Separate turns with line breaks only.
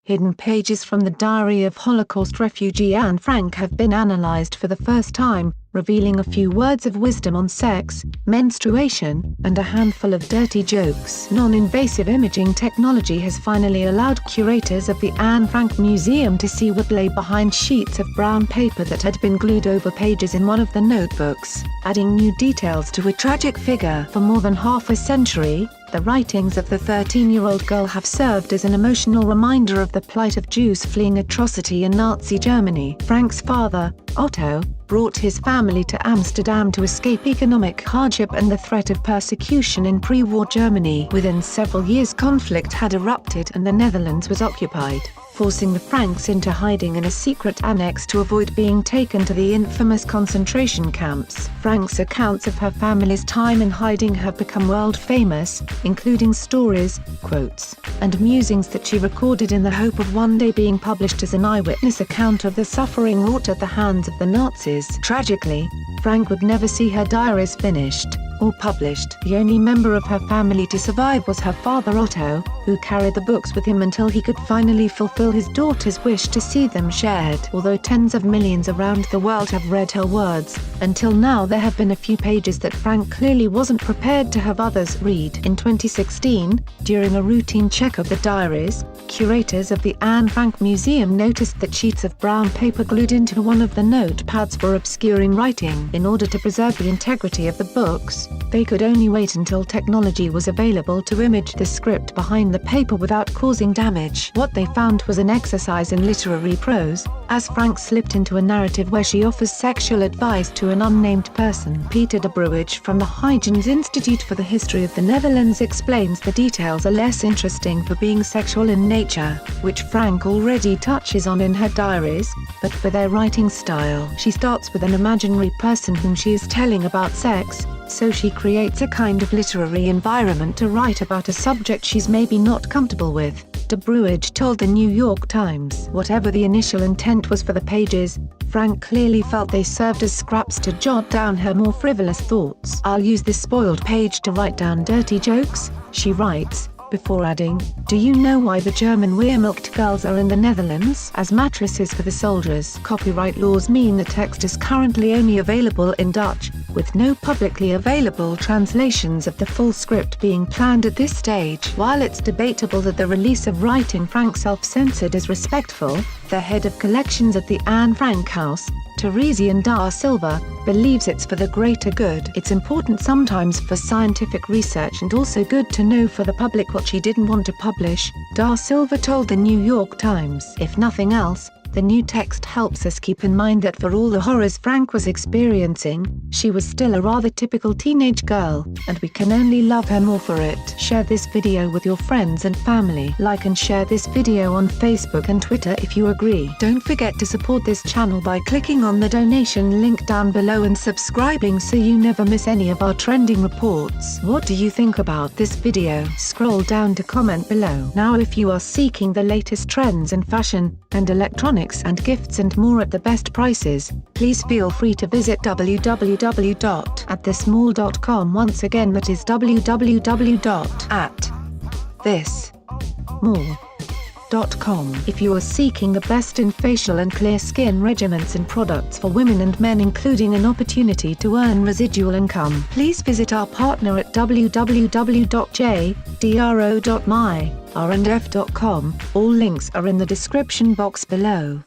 Hidden pages from the diary of Holocaust refugee Anne Frank have been analyzed for the first time, revealing a few words of wisdom on sex, menstruation, and a handful of dirty jokes. Non-invasive imaging technology has finally allowed curators of the Anne Frank Museum to see what lay behind sheets of brown paper that had been glued over pages in one of the notebooks, adding new details to a tragic figure. For more than half a century, the writings of the 13-year-old girl have served as an emotional reminder of the plight of Jews fleeing atrocity in Nazi Germany. Frank's father, Otto, brought his family to Amsterdam to escape economic hardship and the threat of persecution in pre-war Germany. Within several years, conflict had erupted and the Netherlands was occupied, forcing the Franks into hiding in a secret annex to avoid being taken to the infamous concentration camps. Frank's accounts of her family's time in hiding have become world famous, including stories, quotes, and musings that she recorded in the hope of one day being published as an eyewitness account of the suffering wrought at the hands of the Nazis. Tragically, Frank would never see her diaries finished or published. The only member of her family to survive was her father Otto, who carried the books with him until he could finally fulfill his daughter's wish to see them shared. Although tens of millions around the world have read her words, until now there have been a few pages that Frank clearly wasn't prepared to have others read. In 2016, during a routine check of the diaries, curators of the Anne Frank Museum noticed that sheets of brown paper glued into one of the notepads were obscuring writing. In order to preserve the integrity of the books, they could only wait until technology was available to image the script behind the paper without causing damage. What they found was an exercise in literary prose, as Frank slipped into a narrative where she offers sexual advice to an unnamed person. Peter de Bruij from the Huygens Institute for the History of the Netherlands explains the details are less interesting for being sexual in nature, which Frank already touches on in her diaries, but for their writing style. She starts with an imaginary person whom she is telling about sex, so she creates a kind of literary environment to write about a subject she's maybe not comfortable with. De Bruij told the New York Times, "Whatever the initial intent was for the pages, Frank clearly felt they served as scraps to jot down her more frivolous thoughts. I'll use this spoiled page to write down dirty jokes," she writes, before adding, "Do you know why the German Wehrmacht girls are in the Netherlands? As mattresses for the soldiers." Copyright laws mean the text is currently only available in Dutch, with no publicly available translations of the full script being planned at this stage. While it's debatable that the release of Writing Frank self-censored is respectful, the head of collections at the Anne Frank House, Teresian da Silva, believes it's for the greater good. It's important sometimes for scientific research and also good to know for the public what she didn't want to publish, da Silva told the New York Times. If nothing else, the new text helps us keep in mind that for all the horrors Frank was experiencing, she was still a rather typical teenage girl, and we can only love her more for it. Share this video with your friends and family. Like and share this video on Facebook and Twitter if you agree. Don't forget to support this channel by clicking on the donation link down below and subscribing so you never miss any of our trending reports. What do you think about this video? Scroll down to comment below. Now if you are seeking the latest trends in fashion and electronics and gifts and more at the best prices, please feel free to visit www.atthesmall.com. Once again, that is www.atthesmall.com. If you are seeking the best in facial and clear skin regimens and products for women and men, including an opportunity to earn residual income, please visit our partner at www.jdro.my.r&f.com. All links are in the description box below.